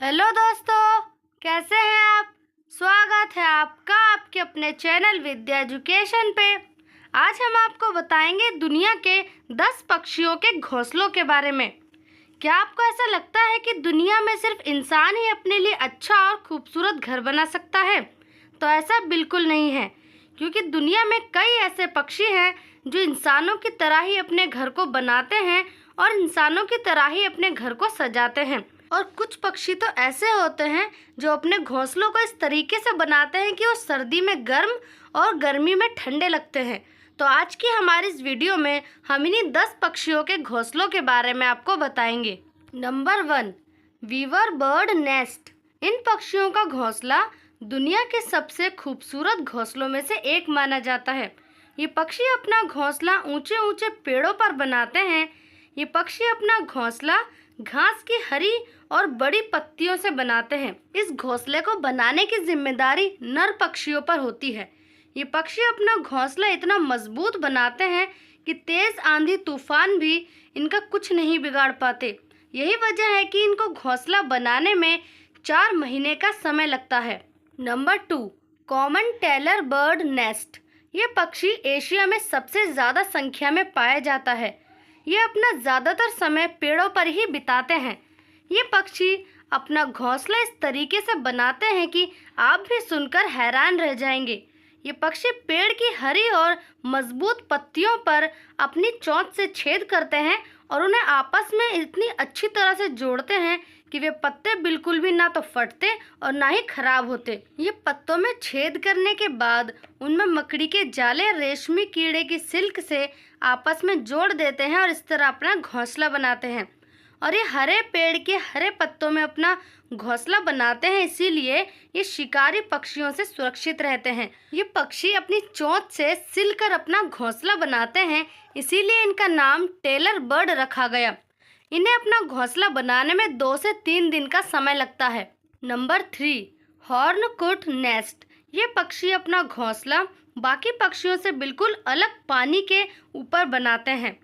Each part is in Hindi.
हेलो दोस्तों, कैसे हैं आप। स्वागत है आपका आपके अपने चैनल विद्या एजुकेशन पे। आज हम आपको बताएंगे दुनिया के 10 पक्षियों के घोंसलों के बारे में। क्या आपको ऐसा लगता है कि दुनिया में सिर्फ इंसान ही अपने लिए अच्छा और खूबसूरत घर बना सकता है? तो ऐसा बिल्कुल नहीं है, क्योंकि दुनिया में कई ऐसे पक्षी हैं जो इंसानों की तरह ही अपने घर को बनाते हैं और इंसानों की तरह ही अपने घर को सजाते हैं। और कुछ पक्षी तो ऐसे होते हैं जो अपने घोंसलों को इस तरीके से बनाते हैं कि वो सर्दी में गर्म और गर्मी में ठंडे लगते हैं। तो आज की हमारी इस वीडियो में हम इन्हीं 10 पक्षियों के घोंसलों के बारे में आपको बताएंगे। Number 1, weaver bird nest. इन पक्षियों का घोंसला दुनिया के सबसे खूबसूरत घोंसलों में से एक माना जाता है। ये पक्षी अपना घोंसला ऊंचे ऊंचे पेड़ों पर बनाते हैं। ये पक्षी अपना घोंसला घास की हरी और बड़ी पत्तियों से बनाते हैं। इस घोंसले को बनाने की जिम्मेदारी नर पक्षियों पर होती है। ये पक्षी अपना घोंसला इतना मजबूत बनाते हैं कि तेज आंधी तूफान भी इनका कुछ नहीं बिगाड़ पाते। यही वजह है कि इनको घोंसला बनाने में 4 महीने का समय लगता है। Number 2, common tailor bird nest. ये पक्षी एशिया में सबसे ज़्यादा संख्या में पाया जाता है। ये अपना ज़्यादातर समय पेड़ों पर ही बिताते हैं। ये पक्षी अपना घोंसला इस तरीके से बनाते हैं कि आप भी सुनकर हैरान रह जाएंगे। ये पक्षी पेड़ की हरी और मजबूत पत्तियों पर अपनी चोंच से छेद करते हैं और उन्हें आपस में इतनी अच्छी तरह से जोड़ते हैं कि वे पत्ते बिल्कुल भी ना तो फटते और ना ही खराब होते। ये पत्तों में छेद करने के बाद उनमें मकड़ी के जाले रेशमी कीड़े की सिल्क से आपस में जोड़ देते हैं और इस तरह अपना घोंसला बनाते हैं। और ये हरे पेड़ के हरे पत्तों में अपना घोंसला बनाते हैं, इसीलिए ये शिकारी पक्षियों से सुरक्षित रहते हैं। ये पक्षी अपनी चोंच से सिलकर अपना घोंसला बनाते हैं, इसीलिए इनका नाम टेलर बर्ड रखा गया। इन्हें अपना घोंसला बनाने में 2 से 3 दिन का समय लगता है। Number 3, horned coot nest. ये पक्षी अपना घोंसला बाकी पक्षियों से बिल्कुल अलग पानी के ऊपर बनाते हैं।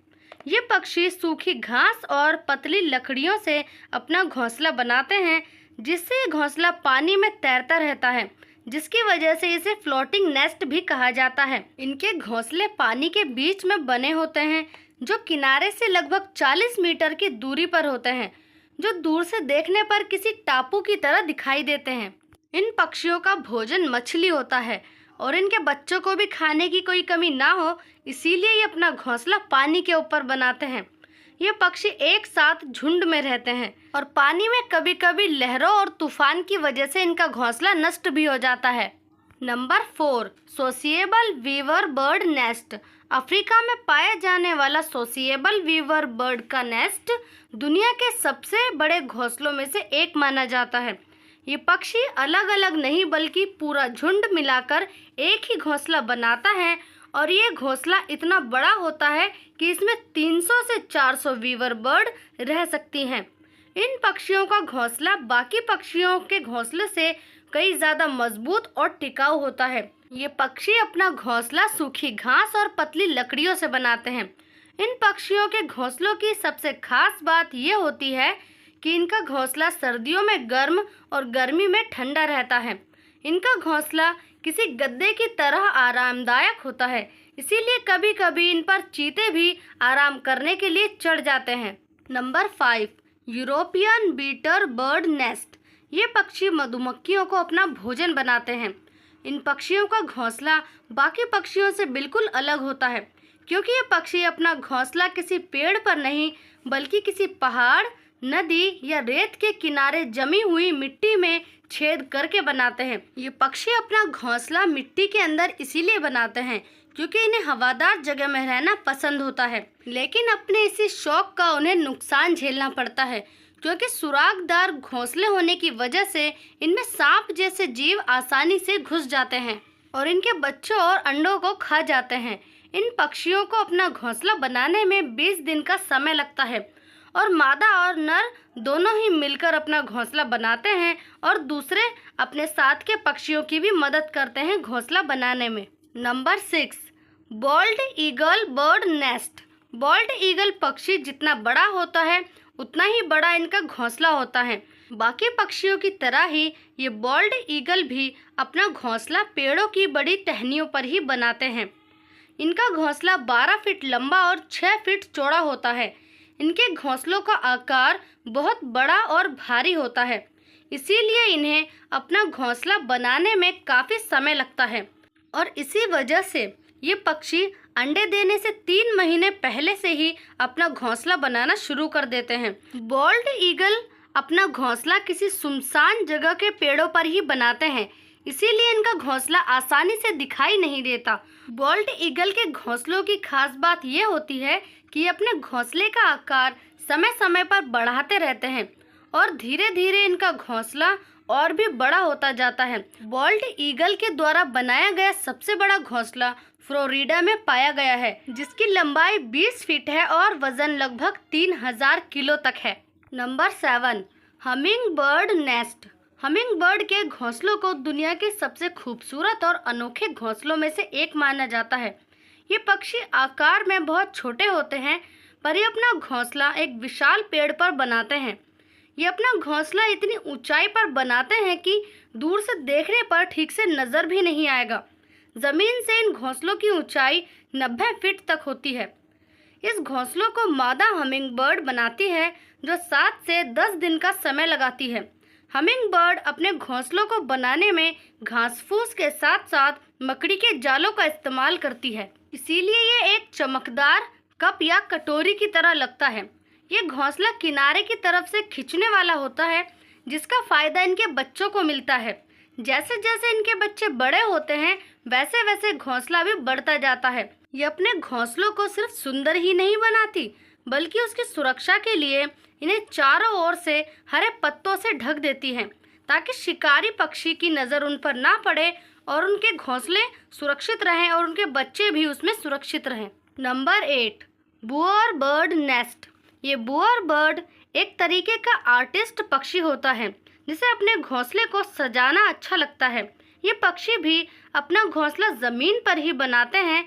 ये पक्षी सूखी घास और पतली लकड़ियों से अपना घोंसला बनाते हैं, जिससे ये घोंसला पानी में तैरता रहता है, जिसकी वजह से इसे फ्लोटिंग नेस्ट भी कहा जाता है। इनके घोंसले पानी के बीच में बने होते हैं, जो किनारे से लगभग 40 मीटर की दूरी पर होते हैं, जो दूर से देखने पर किसी टापू की तरह दिखाई देते हैं। इन पक्षियों का भोजन मछली होता है और इनके बच्चों को भी खाने की कोई कमी ना हो, इसीलिए ये अपना घोंसला पानी के ऊपर बनाते हैं। ये पक्षी एक साथ झुंड में रहते हैं और पानी में कभी कभी लहरों और तूफान की वजह से इनका घोंसला नष्ट भी हो जाता है। Number 4, sociable weaver bird nest. Africa में पाया जाने वाला सोशिएबल वीवर बर्ड का नेस्ट दुनिया के सबसे बड़े घोंसलों में से एक माना जाता है। ये पक्षी अलग अलग नहीं बल्कि पूरा झुंड मिलाकर एक ही घोंसला बनाता है और ये घोंसला इतना बड़ा होता है कि इसमें 300 से 400 वीवर बर्ड रह सकती हैं। इन पक्षियों का घोंसला बाकी पक्षियों के घोंसले से कई ज़्यादा मजबूत और टिकाऊ होता है। ये पक्षी अपना घोंसला सूखी घास और पतली लकड़ियों से बनाते हैं। इन पक्षियों के घोंसलों की सबसे खास बात ये होती है कि इनका घोंसला सर्दियों में गर्म और गर्मी में ठंडा रहता है। इनका घोंसला किसी गद्दे की तरह आरामदायक होता है, इसीलिए कभी कभी इन पर चीते भी आराम करने के लिए चढ़ जाते हैं। Number 5, European bee-eater bird nest. ये पक्षी मधुमक्खियों को अपना भोजन बनाते हैं। इन पक्षियों का घोंसला बाकी पक्षियों से बिल्कुल अलग होता है, क्योंकि ये पक्षी अपना घोंसला किसी पेड़ पर नहीं बल्कि किसी पहाड़, नदी या रेत के किनारे जमी हुई मिट्टी में छेद करके बनाते हैं। ये पक्षी अपना घोंसला मिट्टी के अंदर इसीलिए बनाते हैं क्योंकि इन्हें हवादार जगह में रहना पसंद होता है, लेकिन अपने इसी शौक का उन्हें नुकसान झेलना पड़ता है, क्योंकि सुरागदार घोंसले होने की वजह से इनमें सांप जैसे जीव आसानी से घुस जाते हैं और इनके बच्चों और अंडों को खा जाते हैं। इन पक्षियों को अपना घोंसला बनाने में 20 दिन का समय लगता है और मादा और नर दोनों ही मिलकर अपना घोंसला बनाते हैं और दूसरे अपने साथ के पक्षियों की भी मदद करते हैं घोंसला बनाने में। Number 6, bold eagle bird nest. Bold eagle पक्षी जितना बड़ा होता है उतना ही बड़ा इनका घोंसला होता है। बाकी पक्षियों की तरह ही ये बॉल्ड ईगल भी अपना घोंसला पेड़ों की बड़ी टहनियों पर ही बनाते हैं। इनका घोंसला 12 फीट लंबा और 6 फीट चौड़ा होता है। इनके घोंसलों का आकार बहुत बड़ा और भारी होता है, इसीलिए इन्हें अपना घोंसला बनाने में काफ़ी समय लगता है और इसी वजह से ये पक्षी अंडे देने से 3 महीने पहले से ही अपना घोंसला बनाना शुरू कर देते हैं। बॉल्ड ईगल अपना घोंसला किसी सुनसान जगह के पेड़ों पर ही बनाते हैं, इसीलिए इनका घोंसला आसानी से दिखाई नहीं देता। बॉल्ड ईगल के घोंसलों की खास बात यह होती है कि ये अपने घोंसले का आकार समय समय पर बढ़ाते रहते हैं और धीरे धीरे इनका घोंसला और भी बड़ा होता जाता है। बॉल्ड ईगल के द्वारा बनाया गया सबसे बड़ा घोंसला फ्लोरिडा में पाया गया है, जिसकी लंबाई 20 फीट है और वजन लगभग 3000 किलो तक है। Number 7, humming bird nest. Humming bird के घोंसलों को दुनिया के सबसे खूबसूरत और अनोखे घोंसलों में से एक माना जाता है। ये पक्षी आकार में बहुत छोटे होते हैं, पर ये अपना घोंसला एक विशाल पेड़ पर बनाते हैं। ये अपना घोंसला इतनी ऊंचाई पर बनाते हैं कि दूर से देखने पर ठीक से नज़र भी नहीं आएगा। ज़मीन से इन घोंसलों की ऊंचाई 90 फीट तक होती है। इस घोंसलों को मादा हमिंग बर्ड बनाती है, जो 7 से 10 दिन का समय लगाती है। हमिंग बर्ड अपने घोंसलों को बनाने में घास फूस के साथ साथ मकड़ी के जालों का इस्तेमाल करती है, इसीलिए ये एक चमकदार कप या कटोरी की तरह लगता है। ये घोंसला किनारे की तरफ से खींचने वाला होता है, जिसका फायदा इनके बच्चों को मिलता है। जैसे जैसे इनके बच्चे बड़े होते हैं, वैसे वैसे घोंसला भी बढ़ता जाता है। ये अपने घोंसलों को सिर्फ सुंदर ही नहीं बनाती, बल्कि उसकी सुरक्षा के लिए इन्हें चारों ओर से हरे पत्तों से ढक देती हैं, ताकि शिकारी पक्षी की नज़र उन पर ना पड़े और उनके घोंसले सुरक्षित रहें और उनके बच्चे भी उसमें सुरक्षित रहें। Number 8, bower bird nest. ये बुअर बर्ड एक तरीके का आर्टिस्ट पक्षी होता है, जिसे अपने घोंसले को सजाना अच्छा लगता है। ये पक्षी भी अपना घोंसला ज़मीन पर ही बनाते हैं,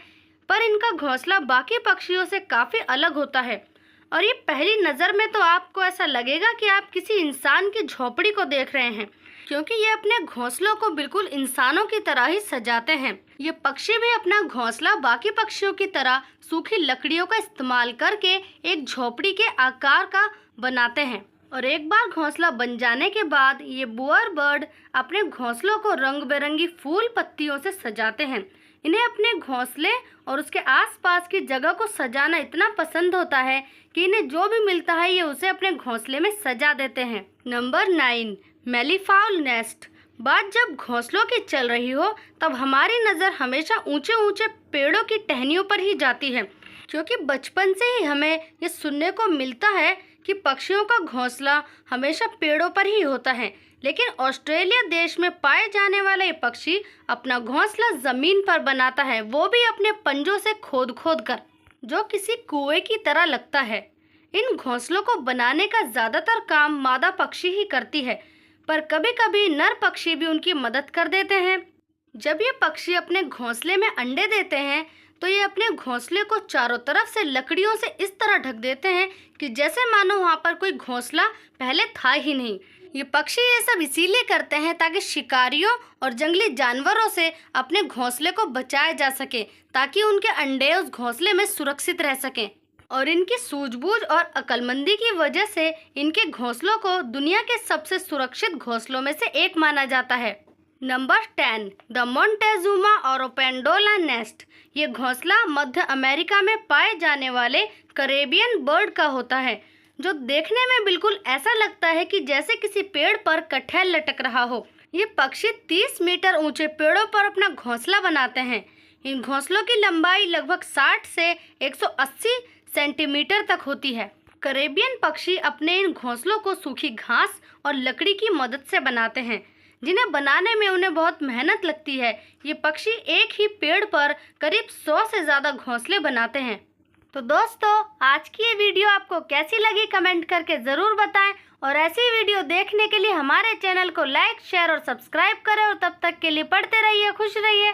पर इनका घोंसला बाकी पक्षियों से काफ़ी अलग होता है और ये पहली नज़र में तो आपको ऐसा लगेगा कि आप किसी इंसान की झोपड़ी को देख रहे हैं, क्योंकि ये अपने घोंसलों को बिल्कुल इंसानों की तरह ही सजाते हैं। ये पक्षी भी अपना घोंसला बाकी पक्षियों की तरह सूखी लकड़ियों का इस्तेमाल करके एक झोपड़ी के आकार का बनाते हैं और एक बार घोंसला बन जाने के बाद ये बुअर बर्ड अपने घोंसलों को रंग बिरंगी फूल पत्तियों से सजाते हैं। इन्हें अपने घोंसले और उसके आसपास की जगह को सजाना इतना पसंद होता है कि इन्हें जो भी मिलता है ये उसे अपने घोंसले में सजा देते हैं। Number 9, malleefowl nest. बात जब घोंसलों की चल रही हो, तब हमारी नज़र हमेशा ऊंचे ऊंचे पेड़ों की टहनियों पर ही जाती है, क्योंकि बचपन से ही हमें ये सुनने को मिलता है कि पक्षियों का घोंसला हमेशा पेड़ों पर ही होता है। लेकिन ऑस्ट्रेलिया देश में पाए जाने वाला ये पक्षी अपना घोंसला ज़मीन पर बनाता है, वो भी अपने पंजों से खोद खोद कर, जो किसी कुएं की तरह लगता है। इन घोंसलों को बनाने का ज़्यादातर काम मादा पक्षी ही करती है, पर कभी कभी नर पक्षी भी उनकी मदद कर देते हैं। जब ये पक्षी अपने घोंसले में अंडे देते हैं, तो ये अपने घोंसले को चारों तरफ से लकड़ियों से इस तरह ढक देते हैं कि जैसे मानो वहाँ पर कोई घोंसला पहले था ही नहीं। ये पक्षी ये सब इसीलिए करते हैं ताकि शिकारियों और जंगली जानवरों से अपने घोंसले को बचाया जा सके, ताकि उनके अंडे उस घोंसले में सुरक्षित रह सकें। और इनकी सूझबूझ और अक्लमंदी की वजह से इनके घोंसलों को दुनिया के सबसे सुरक्षित घोंसलों में से एक माना जाता है। Number 10, the Montezuma oropendola nest. ये घोंसला मध्य अमेरिका में पाए जाने वाले कैरेबियन बर्ड का होता है, जो देखने में बिल्कुल ऐसा लगता है कि जैसे किसी पेड़ पर कटहल लटक रहा हो। ये पक्षी 30 मीटर ऊंचे पेड़ों पर अपना घोंसला बनाते हैं। इन घोंसलों की लंबाई लगभग 60 से 180 सेंटीमीटर तक होती है। कैरेबियन पक्षी अपने इन घोंसलों को सूखी घास और लकड़ी की मदद से बनाते हैं, जिन्हें बनाने में उन्हें बहुत मेहनत लगती है। ये पक्षी एक ही पेड़ पर करीब 100 से ज़्यादा घोंसले बनाते हैं। तो दोस्तों, आज की ये वीडियो आपको कैसी लगी कमेंट करके ज़रूर बताएं और ऐसी वीडियो देखने के लिए हमारे चैनल को लाइक, शेयर और सब्सक्राइब करें। और तब तक के लिए पढ़ते रहिए, खुश रहिए।